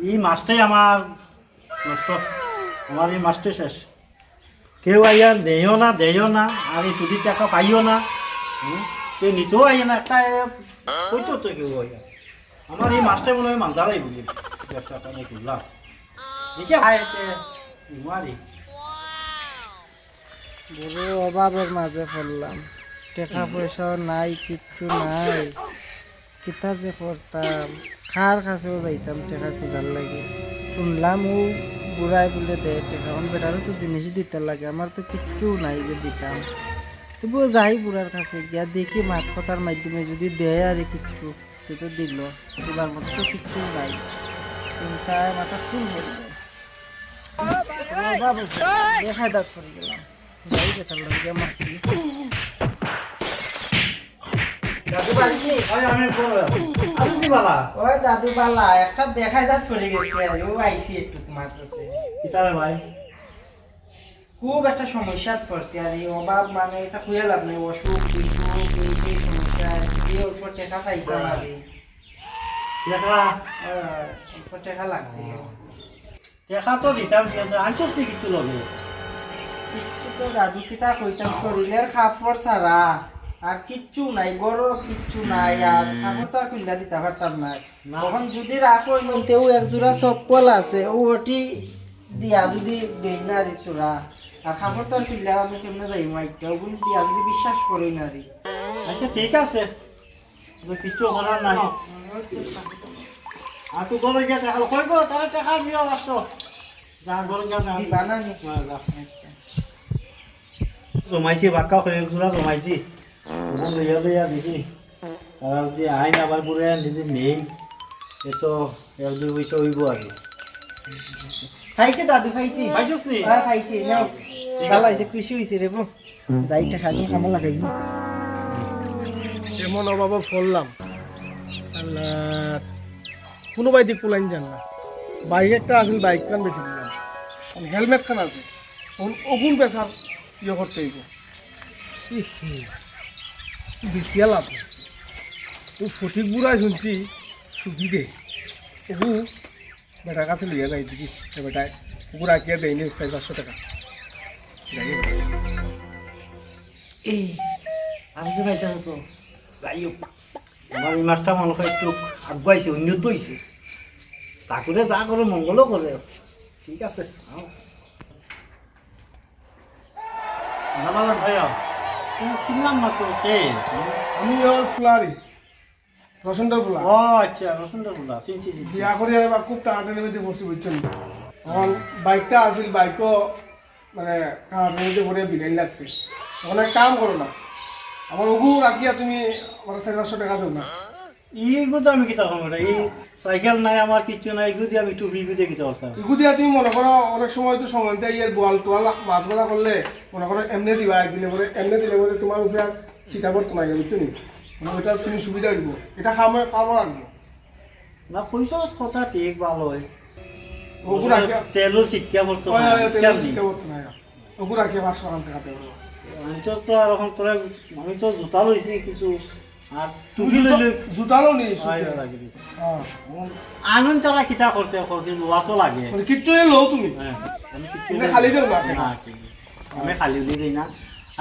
এই মাছটাই আমার নষ্ট, আমার এই মাছটাই শেষ। কেউ আইয়া দেয়ও না, আর এই সুদির টাকা পাইও না, কেউ নিতেও আইয়া না, একটা কইতো তো কেউ আইয়া। আমার এই মাছটাই মনে হয় মালদারাই বুঝি ব্যবসাটা নিয়ে করলাম দেখে হাইতে মারি বড় অভাবের মাঝে পড়লাম, টাকা পয়সাও নাই, কিচ্ছু নাই। কিতা যে করতাম, খার কাছেও যাইতাম টাকা খোঁজার লাগে। শুনলাম ও বুড়াই বলে দেয় টাকা, এখন বেটারও তো জিনিস দিতে লাগে, আমার তো কিচ্ছু নাই যে দিতাম। তবুও যাই বুড়ার কাছে গিয়া দেখি মাত কথার মাধ্যমে যদি দেয় আর কিচ্ছু তো দিল, দিবার মতো তো কিচ্ছু নাই। চিন্তায় মাথা শুন হয়ে যায়, দেখাই দাঁত করে গেলাম, যাই বেতার লাগে মাটি। দাদু বাড়ি ওই দাদু বালা একটা দেখাই দাঁত পড়ে গেছে, ও আইসি একটু তোমার কাছে। ভাই খুব একটা সমস্যা পড়ছে, আর এই অভাব মানে এটা খুঁজে লাভ নেই, অসুখ বিসুখ এই সমস্যা, এই অল্প টাকা পাইতাম আর অল্প টাকা লাগছিল। দেখা তো দিতাম, আনছস নি কিছু লগে? কিচ্ছু তো দাদু কিতা কইতাম, শরীরের খাপড় ছাড়া আর কিচ্ছু নাই, গরো কিচ্ছু নাই, আর কাপড় তো আর কিনা দিতে পারতাম না। তখন যদি রাখো বলতেও এক জোড়া চপ্পল আছে, ওটি দিয়া যদি দেই না রে তোরা, আর কাপড় তো আর কিনলে আমি কেমনে যাই মাইকটা, ওগুলো দিয়া যদি বিশ্বাস করি না রে। আচ্ছা ঠিক আছে, কিছু করার নাই। আর তুই গলে গিয়ে দেখা কই গো, তাহলে টাকা দিও আসো, যা গলে গিয়ে দিবা না নি? জমাইছি বাক্কা করে জোড়া জমাইছি, লইয়া লইয়া দেখি তারা যদি আইন আবার পুরে নিজে নেই, এ তো এক দুই পয়সা হইব আর কি। খাইছে দাদু, খাইছি। খাইছস নি? হ্যাঁ খাইছি, নাও ভালো হয়েছে, খুশি হয়েছে রে বউ। যাই টাকা নিয়ে খামো লাগাই এমন অভাবে পড়লাম, আল্লাহ কোনোবাই দিক কুলাইন জান না। বাইক একটা আসেন, বাইক খান বেশি দিলাম, হেলমেট খান আছে, ওগুন বেচার ইয়ে করতে হইব। বেশিয়া লাভ ও সঠিক বুড়াই শুনছি সুদি দে, ওগু বেটার কাছে লিয়ে যাই দেখি, বেটায় ওগু রাখিয়া দেয়নি 400-500 টাকা। এই আমি তো পাইতাম তো যাই হোক, আমার এই মাছটা মনে হয় একটু আগুয়াইছে, উন্নত হয়েছে, তা করে যা করে মঙ্গলও করে। ঠিক আছে ভাইয়া, তুমি চিনলাম না তো কে? আমি ওর ফুলারি রসুনটার ফুলা ও আচ্ছা, রসুনটা বলা চিনছি চিনছি। বিয়া করে এবার খুব টানাটানি মধ্যে বসে বুঝছেন, তখন বাইকটা আসিল, বাইকও মানে টানাটানি মধ্যে ভরে বিলাই লাগছে। তখন এক কাম করো না, আমার ওগু রাখিয়া তুমি আমার 400 টাকা দেও না। এইগুলো তো আমি কিতা করবো, এই সাইকেল নাই আমার, কিচ্ছু নাই, এগুলো দিয়ে আমি টুপি দিয়ে কিতা করতাম। এগু দিয়া তুমি মনে করো অনেক সময় তো সময় দিয়ে ইয়ের বোয়াল তোয়াল মাছ ভাজা করলে মনে করো এমনি দিবা, দিলে বলে এমনি দিলে বলে তোমার উপরে আর চিটা করতো না, বুঝছো নি? মানে ওইটা তুমি সুবিধা দিব, এটা খাবো রাখবো। না পয়সা কথা ঠিক ভালো হয়, ওগু রাখিয়া তেলও শিক্ষা করতো ওগু রাখিয়া 500 টাকা দেবো। অঞ্চল তো আর এখন তোরা, আমি তো জোতা লইছি কিছু, আর টুপি লইলে জুতালো নেই, আনন্দ তারা কিতা করতে লোয়া তো লাগে। কিচ্ছু নেই লো তুমি, হ্যাঁ, আমি কিচ্ছু খালি যাও না। না, আমি খালি দিয়ে দিই না।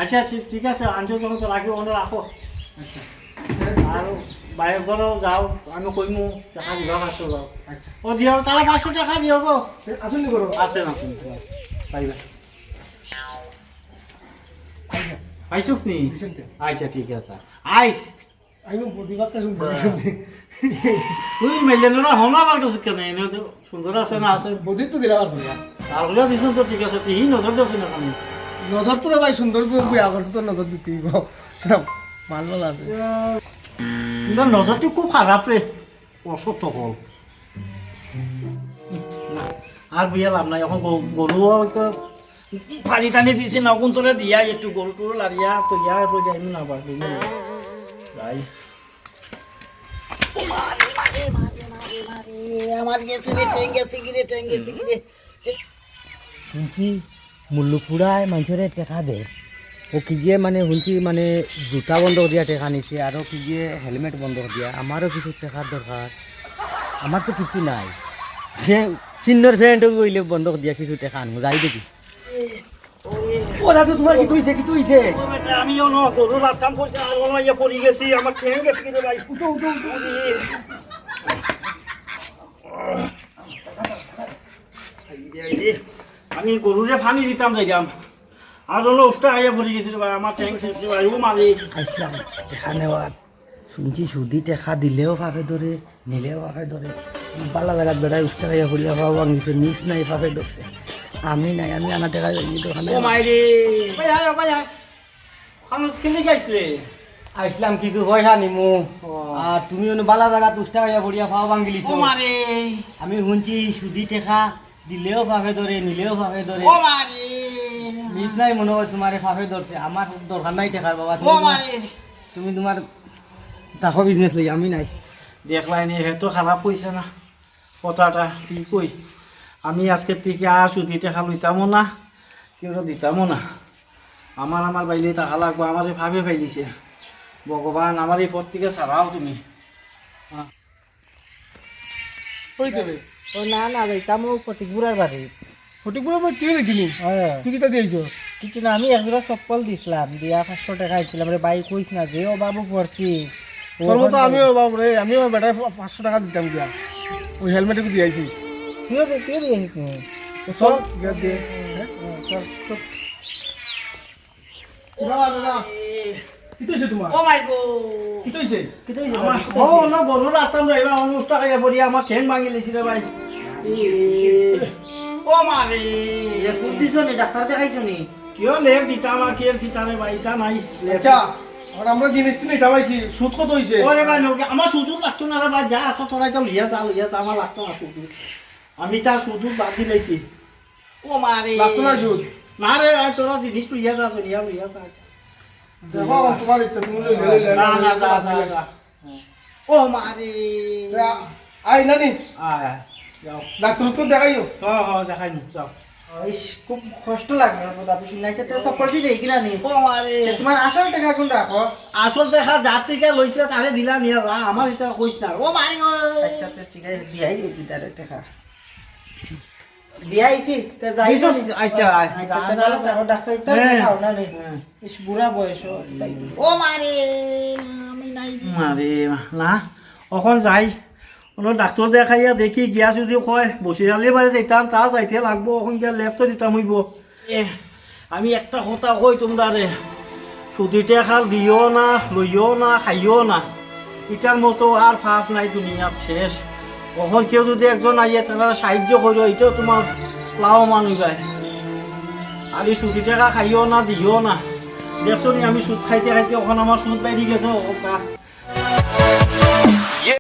আচ্ছা ঠিক আছে, আনছো যখন তো রাখি ওখানে রাখো। আচ্ছা, আর বাইরের ঘরেও যাও, আমি কইমু টাকা দিবা 500 যাও। আচ্ছা ও দিও, তারা 500 টাকা দিও গো। আসুন করো আছেন পাইবা, পাইছস নি? আচ্ছা ঠিক আছে, আইস আমি প্রতিবাদটা শুনতে তুই মেলে না হন আমার কাছে কেন, এনে তো সুন্দর আছে না আছে, বদিত তো দিলাম আর তারগুলো দিছেন তো ঠিক আছে, তুই নজর দিস না আমি নজর তো ভাই সুন্দর বিয়া করছে তো নজর দিতেই মাল মাল আছে। কিন্তু নজরটি খুব খারাপ রে, অসত্য হল আর বিয়ে লাভ নাই। এখন গরু পানি টানি দিছি না, কোন তোরে দিয়া একটু গরু টরু লাড়িয়া তো ইয়া যাই না পারবি যাই। আমার গেছে রে, ট্রেন গেছে গিরে, ট্রেন গেছে গিরে। শুনছি মুল্লুপুরায় মানুষের টেকা দেয়, ও কি গিয়ে মানে শুনছি মানে জুতা বন্ধ দিয়া টেকা নিছে, আরও কি গিয়ে হেলমেট বন্ধ দিয়া। আমারও কিছু টেকার দরকার, আমার তো কিছু নাই, ফিন্নর ফ্রেন্ড কইলে বন্ধ করে দিয়া কিছু টাকা আনবো যাই দেখি ওরা তো তোমার কি তুইছে কি তুইছে আমিও ন গরু রাতাম করছে আর কোনো ইয়ে পড়ে গেছি আমার ঠ্যাং গেছে কিনে ভাই উঠো উঠো উঠো আমি গরুরে পানি দিতাম যাইলাম আর হলো উষ্টা আইয়া পড়ে গেছিল ভাই আমার ঠ্যাং শেষ ভাই ও মারি আসলাম এখানে শুনছি সুদি টাকা দিলেও পাবে ধরে নিলেও পাবে ধরে পাল্লা জায়গাত বেড়ায় উঠতে খাইয়া ফুলিয়া খাওয়া ভাঙিছে নিচ নাই পাবে ধরছে আমি নাই আমি আনা টাকা যাইনি দোকানে ও মাইরে ভাই আয় ভাই আয় খানত কেলে গাইছিলে আসলাম কিছু পয়সা নিমু আর তুমি বালা জায়গাত উঠতে খাইয়া ফুলিয়া খাওয়া ভাঙিলিছ ও মারে আমি শুনছি সুদি টাকা দিলেও পাবে ধরে নিলেও পাবে ধরে ও মারে নিচ নাই মনে হয় তোমার পাবে ধরছে আমার দরকার নাই টাকার বাবা ও মারে তুমি তোমার টাকা বিজনেস লই আমি নাই দেখলাই নি হেতো খারাপ কইছে না কথাটা কি কই আমি আজকের থেকে আর সুদি টাকা লইতামও না কেউ দিতামও না আমার বাইলে টাকা লাগবো আমার ভাবে পাইলিছে ভগবান আমার এই পথ থেকে ছাড়াও তুমি কই দেবে ও না না যাইতাম ও ফটিকপুরার বাড়ি ফটিকপুরে মই তুই দেখিনি তুই কিতা দিয়েছ কিছু না আমি একজোড়া চপ্পল দিছিলাম দিয়া 500 টাকা দিছিলাম রে ভাই কইস না যে ও বাবু পড়ছি তোর মতো আমিও বাবু রে আমিও বেটার 500 টাকা দিতাম দিয়া ওই হেলমেটে দিয়েছি তুইও দিয়েছিস নি তো চল চল গিয়া দে চল চল দাদা দাদা কি হইছে তোমার ও মাই গো কি হইছে ও ন গরু রাতাম যাইবা অনুষ্ঠা খাইয়া পড়ি আমার ঠ্যাং ভাঙি লেছি রে ভাই ও মারে দিছ নি ডাক্তার দেখাইছো নি কিয় লেখ দিতাম আর কি পিতারে ভাই তা নাই আচ্ছা আর আমরা জিনিসটা নিতে পাইছি সুদ কত হইছে ওরে ভাই নৌকে আমার শুধু লাগতো না রে ভাই যা আছো তোরা যাও লিয়া যা আমার লাগতো না শুধু আমি তার শুধু বাদ দিলেছি ও মারে লাগতো না সুদ না রে ভাই তোরা জিনিস লিয়া যা যা দেখো তোমার ইচ্ছা তুমি লই না না যা ও মারে আই নানি আয় যাও ডাক্তার তো দেখাইও দেখাই নি যাও ইস খুব কষ্ট লাগবে আমার দাদু শুনাইছে তো চপ্পল কি দেই কিনা নি ও মারে তোমার আসল টাকা কোন রাখো আসল দেখা যার থেকে লইছিলে তারে দিলা নিয়ে যা আমার এটা কইস না ও মারি গো আচ্ছা তো ঠিক আছে দিয়াই দিই তারে টাকা দিয়াইছি তে যাই দিছস? আচ্ছা, আচ্ছা তে ভালো থাকো ডাক্তার তো হ্যাঁ। দেখাও না নি হ্যাঁ। ইস বুড়া বয়স তাই ও মারে আমি নাই মারে না এখন যাই কোনো ডাক্তার দেখাইয়া দেখি গিয়া যদি কয় বসিরালি বাড়ি যাইতাম তা যাইতে লাগবো এখন গিয়া ল্যাপটপ দিতাম হইব আমি একটা কথা কই তোমরা রে সুদিতে খাল দিও না লইও না খাইও না এটার মতো আর ফাফ নাই দুনিয়ার শেষ কখন কেউ যদি একজন আইয়া তারা সাহায্য করো এটাও তোমার লাভবান হইবাই আর এই সুদি টাকা খাইও না দিও না দেখছো নি আমি সুদ খাইতে খাইতে ওখানে আমার সুদ বাইরে গেছে